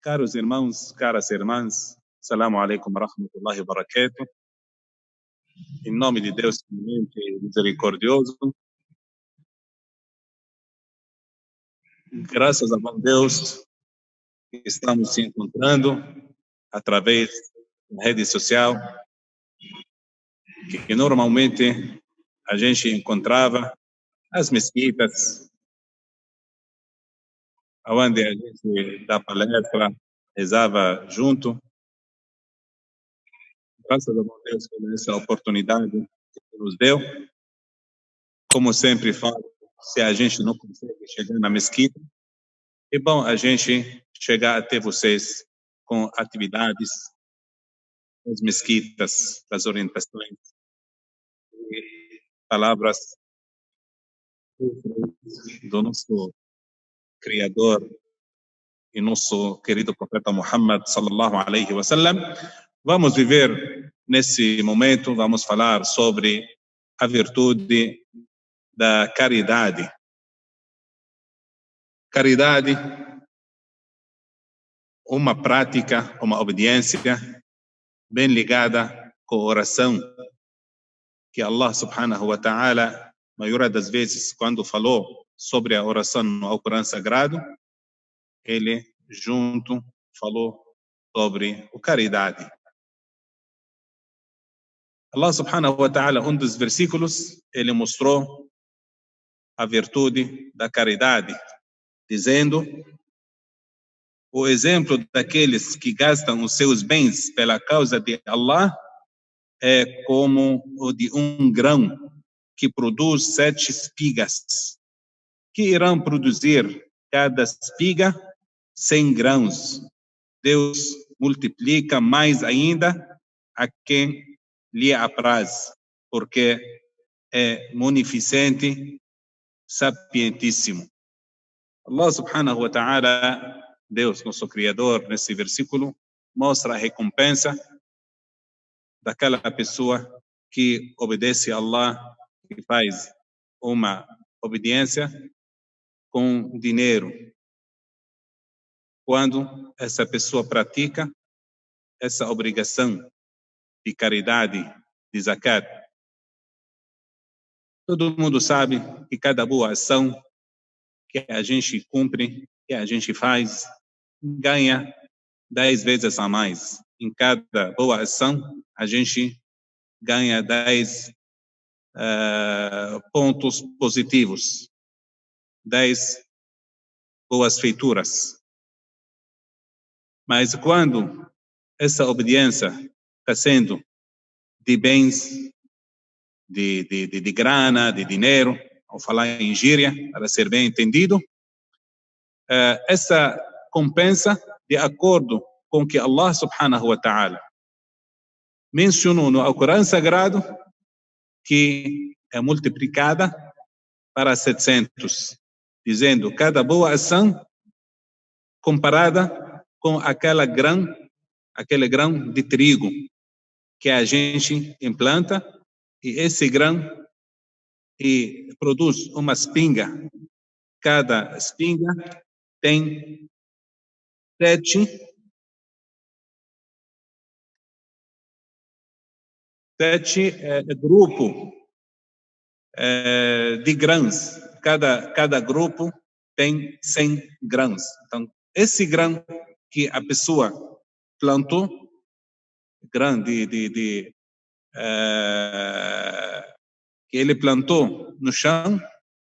Caros irmãos, caras irmãs, Assalamu alaikum wa rahmatullahi wa barakatuh. Em nome de Deus clemente e misericordioso, graças a bom Deus, estamos se encontrando através da rede social, que normalmente a gente encontrava as mesquitas, onde a gente dá palestra, rezava junto. Graças a bom Deus por essa oportunidade que nos deu. Como sempre falo, se a gente não consegue chegar na mesquita, é bom a gente chegar até vocês com atividades das mesquitas, das orientações e palavras do nosso Criador e nosso querido profeta Muhammad sallallahu alaihi wasallam. Vamos viver nesse momento, vamos falar sobre a virtude da caridade. Caridade, uma prática, uma obediência bem ligada com a oração, que Allah subhanahu wa ta'ala, maioria das vezes, quando falou sobre a oração no Alcorão Sagrado, ele junto falou sobre a caridade. Allah subhanahu wa ta'ala, dos versículos, ele mostrou a virtude da caridade, dizendo: o exemplo daqueles que gastam os seus bens pela causa de Allah é como o de um grão que produz 7 espigas, que irão produzir cada espiga 100 grãos. Deus multiplica mais ainda a quem lhe apraz, porque é munificente, sapientíssimo. Allah subhanahu wa ta'ala, Deus, nosso Criador, nesse versículo, mostra a recompensa daquela pessoa que obedece a Allah e faz uma obediência com dinheiro. Quando essa pessoa pratica essa obrigação de caridade, de zakat. Todo mundo sabe que cada boa ação que a gente cumpre, que a gente faz, ganha 10 vezes a mais. Em cada boa ação, a gente ganha 10 pontos positivos, 10 boas feituras. Mas quando essa obediência está sendo de bens, de grana, de dinheiro, ao falar em gíria, para ser bem entendido, essa compensa, de acordo com que Allah subhanahu wa ta'ala mencionou no Alcorão Sagrado, que é multiplicada para 700, dizendo cada boa ação comparada com aquele grão de trigo que a gente implanta, e esse grão produz uma espinga. Cada espinga tem 7 grupos de grãos. Cada grupo tem 100 grãos. Então, esse grão que a pessoa plantou, grão que ele plantou no chão,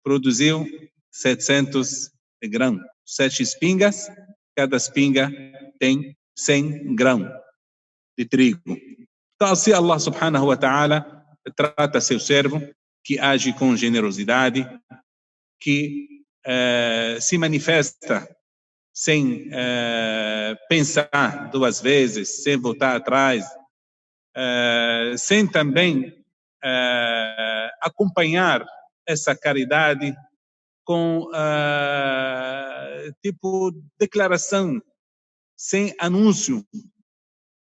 produziu 700 grãos. 7 espingas, cada espinga tem 100 grãos de trigo. Então, assim, Allah subhanahu wa ta'ala trata seu servo, que age com generosidade, que se manifesta sem pensar 2 vezes, sem voltar atrás, sem também acompanhar essa caridade com tipo declaração, sem anúncio,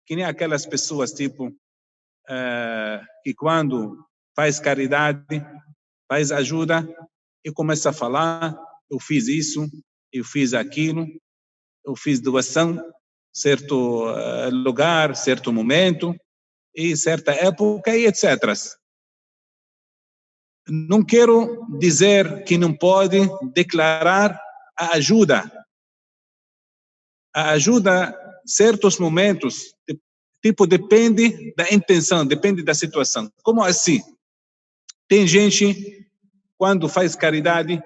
que nem aquelas pessoas tipo que quando faz caridade, faz ajuda e começa a falar: eu fiz isso, eu fiz aquilo, eu fiz doação, certo lugar, certo momento, e certa época, e etc. Não quero dizer que não pode declarar a ajuda. A ajuda, certos momentos, tipo, depende da intenção, depende da situação. Como assim? Tem gente, quando faz caridade,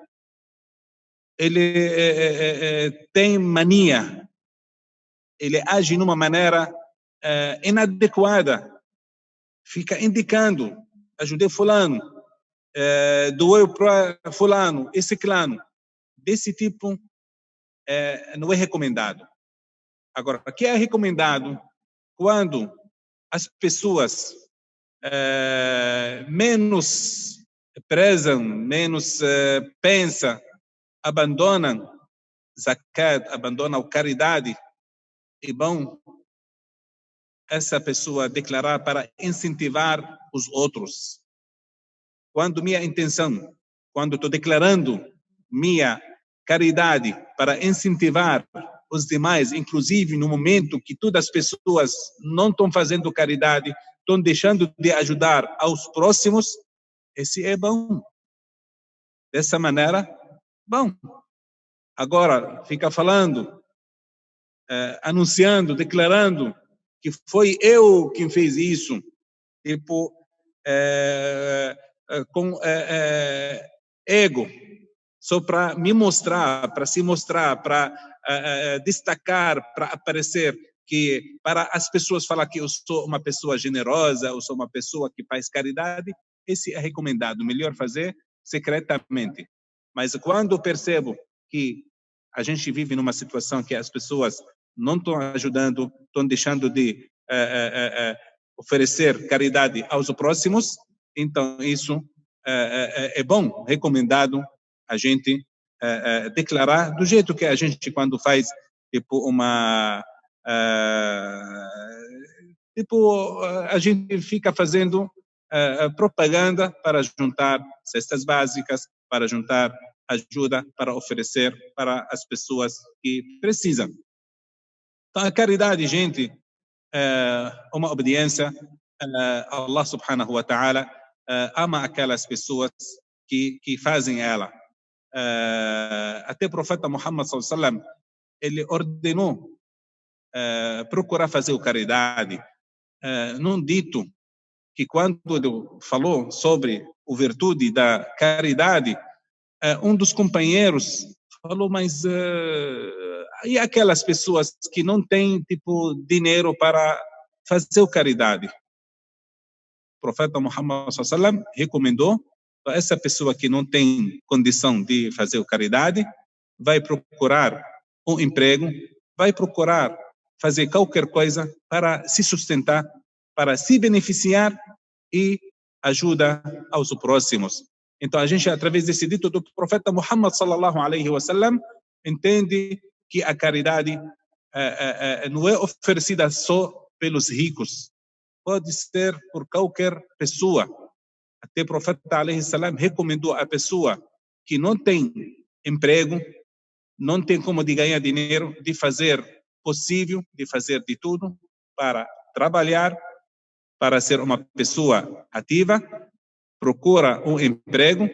ele tem mania, ele age de uma maneira inadequada, fica indicando, ajudei fulano, doeu para fulano, esse clã. Desse tipo, não é recomendado. Agora, o que é recomendado quando as pessoas menos prezam, menos pensam, abandonam zakat, abandonam caridade, é bom essa pessoa declarar para incentivar os outros. Quando minha intenção, quando estou declarando minha caridade para incentivar os demais, inclusive no momento que todas as pessoas não estão fazendo caridade, estão deixando de ajudar aos próximos, esse é bom. Dessa maneira, bom. Agora, fica falando, anunciando, declarando que foi eu quem fez isso, tipo, com ego, só para me mostrar, para se mostrar, para destacar, para aparecer, que para as pessoas falar que eu sou uma pessoa generosa, eu sou uma pessoa que faz caridade, esse é recomendado, melhor fazer secretamente. Mas quando eu percebo que a gente vive numa situação que as pessoas não estão ajudando, estão deixando de oferecer caridade aos próximos, então isso é bom, recomendado a gente declarar do jeito que a gente quando faz tipo uma a gente fica fazendo propaganda para juntar cestas básicas, para juntar ajuda, para oferecer para as pessoas que precisam. Então, a caridade, gente, é uma obediência. Allah subhanahu wa ta'ala ama aquelas pessoas que fazem ela. Até o profeta Muhammad sallallahu alaihi wasallam, ele ordenou procurar fazer o caridade. Num dito que quando ele falou sobre a virtude da caridade, um dos companheiros falou, mas e aquelas pessoas que não têm tipo dinheiro para fazer o caridade? O profeta Muhammad sallallahu alaihi wasallam recomendou para essa pessoa que não tem condição de fazer o caridade, vai procurar um emprego, vai procurar fazer qualquer coisa para se sustentar, para se beneficiar e ajuda aos próximos. Então a gente, através desse dito do profeta Muhammad sallallahu alaihi wasallam, entende que a caridade não é oferecida só pelos ricos, pode ser por qualquer pessoa. Até o profeta alaihi salam recomendou a pessoa que não tem emprego, não tem como de ganhar dinheiro, de fazer possível, de fazer de tudo para trabalhar, para ser uma pessoa ativa, procura um emprego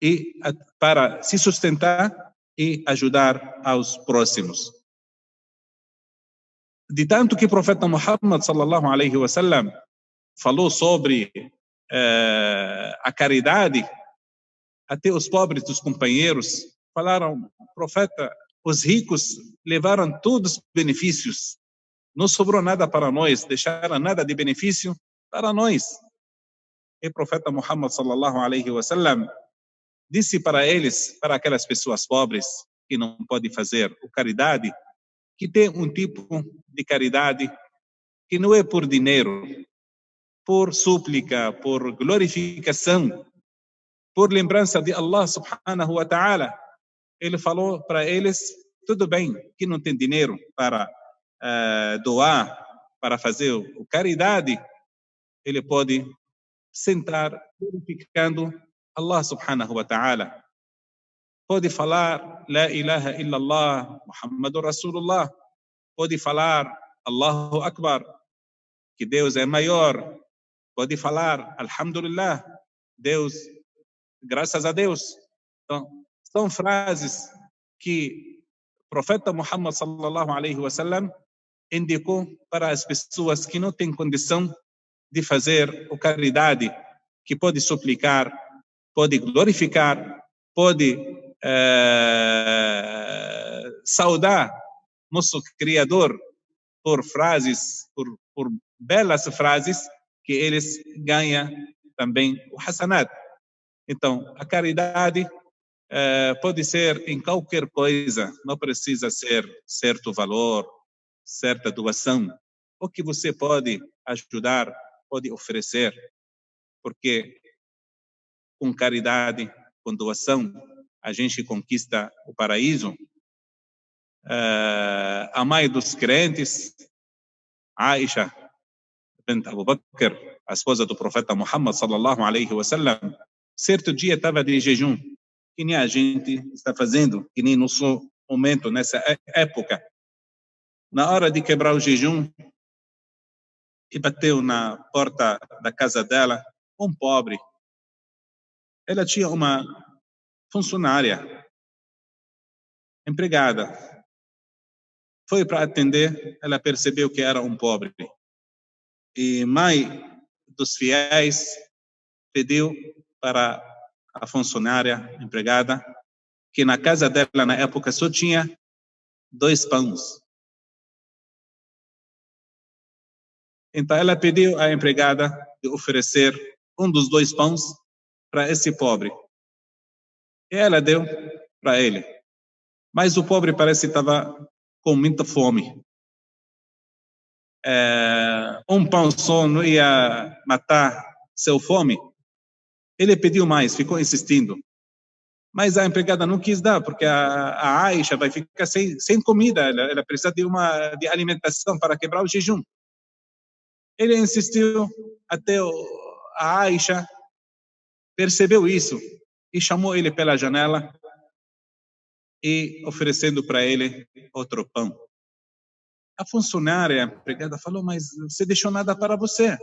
e para se sustentar e ajudar aos próximos. De tanto que o profeta Muhammad sallallahu alaihi wasallam falou sobre a caridade, até os pobres dos companheiros falaram, profeta, os ricos levaram todos os benefícios, não sobrou nada para nós, deixaram nada de benefício para nós. E o profeta Muhammad sallallahu alaihi wasallam disse para eles, para aquelas pessoas pobres que não podem fazer o caridade, que tem um tipo de caridade que não é por dinheiro, por súplica, por glorificação, por lembrança de Allah subhanahu wa ta'ala. Ele falou para eles, tudo bem que não tem dinheiro para doar, para fazer o caridade, ele pode sentar glorificando Allah subhanahu wa ta'ala. pode falar La ilaha illallah, Muhammadur Rasulullah, pode falar Allahu Akbar, que Deus é maior, pode falar Alhamdulillah, Deus, graças a Deus. Então, são frases que o profeta Muhammad sallallahu alaihi wasallam indicou para as pessoas que não têm condição de fazer a caridade, que pode suplicar, pode glorificar, pode saudar nosso Criador por frases, por belas frases, que eles ganham também o hasanat. Então, a caridade pode ser em qualquer coisa, não precisa ser certo valor, certa doação. O que você pode ajudar, pode oferecer, porque com caridade, com doação, a gente conquista o paraíso. A mãe dos crentes, Aisha bint Abu Bakr, a esposa do profeta Muhammad sallallahu alaihi wasallam, certo dia estava de jejum, que nem a gente está fazendo, que nem no nosso momento, nessa época. Na hora de quebrar o jejum, e bateu na porta da casa dela um pobre. Ela tinha uma funcionária, empregada. Foi para atender, ela percebeu que era um pobre. E mãe dos fiéis pediu para a funcionária, empregada, que na casa dela, na época, só tinha 2 pães. Então, ela pediu à empregada de oferecer um dos 2 pães para esse pobre. E ela deu para ele. Mas o pobre parece que estava com muita fome. Um pão só não ia matar seu fome. Ele pediu mais, ficou insistindo. Mas a empregada não quis dar, porque a Aisha vai ficar sem comida. Ela precisa de alimentação para quebrar o jejum. Ele insistiu até a Aisha percebeu isso e chamou ele pela janela e oferecendo para ele outro pão. A funcionária, a empregada, falou, mas você deixou nada para você.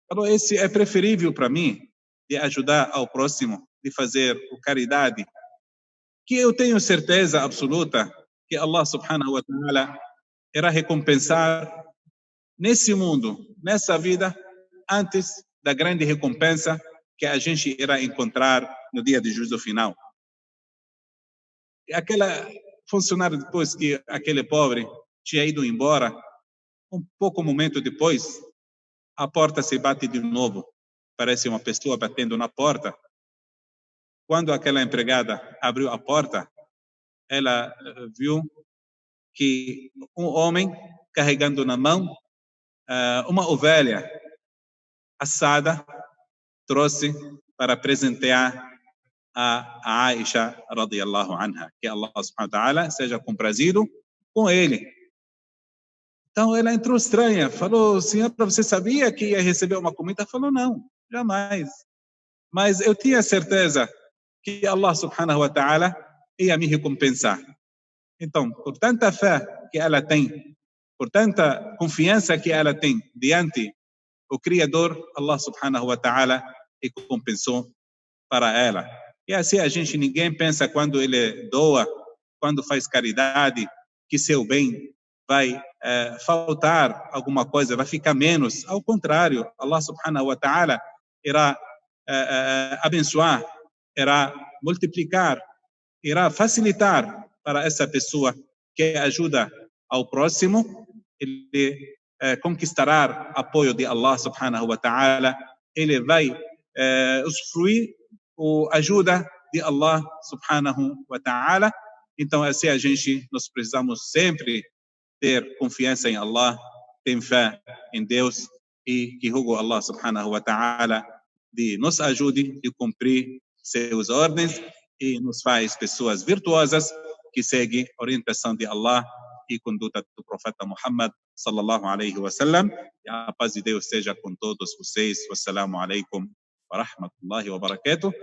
Falou, esse é preferível para mim, de ajudar ao próximo, de fazer caridade, que eu tenho certeza absoluta que Allah subhanahu wa ta'ala irá recompensar nesse mundo, nessa vida, antes da grande recompensa que a gente irá encontrar no dia de juízo final. E aquela funcionária, depois que aquele pobre tinha ido embora, um pouco momento depois, a porta se bate de novo. Parece uma pessoa batendo na porta. Quando aquela empregada abriu a porta, ela viu que um homem carregando na mão uma ovelha assada trouxe para presentear a Aisha radiyallahu anha, que Allah subhanahu wa ta'ala seja comprazido com ele. Então ela entrou estranha, falou, senhora, você sabia que ia receber uma comida? Falou, não, jamais. Mas eu tinha certeza que Allah subhanahu wa ta'ala ia me recompensar. Então, por tanta fé que ela tem, por tanta confiança que ela tem diante o Criador, Allah subhanahu wa ta'ala recompensou para ela. E assim a gente, ninguém pensa quando ele doa, quando faz caridade, que seu bem vai faltar alguma coisa, vai ficar menos. Ao contrário, Allah subhanahu wa ta'ala irá abençoar, irá multiplicar, irá facilitar para essa pessoa que ajuda ao próximo, ele conquistará apoio de Allah subhanahu wa ta'ala, ele vai usufruir a ajuda de Allah subhanahu wa ta'ala. Então assim a gente, nós precisamos sempre ter confiança em Allah, ter fé em Deus e que rogo Allah subhanahu wa ta'ala de nos ajude de cumprir seus ordens e nos faz pessoas virtuosas que seguem a orientação de Allah e conduta do profeta Muhammad sallallahu alaihi wasallam. E a paz de Deus seja com todos vocês. Wassalamu alaikum wa rahmatullahi wa barakatuh.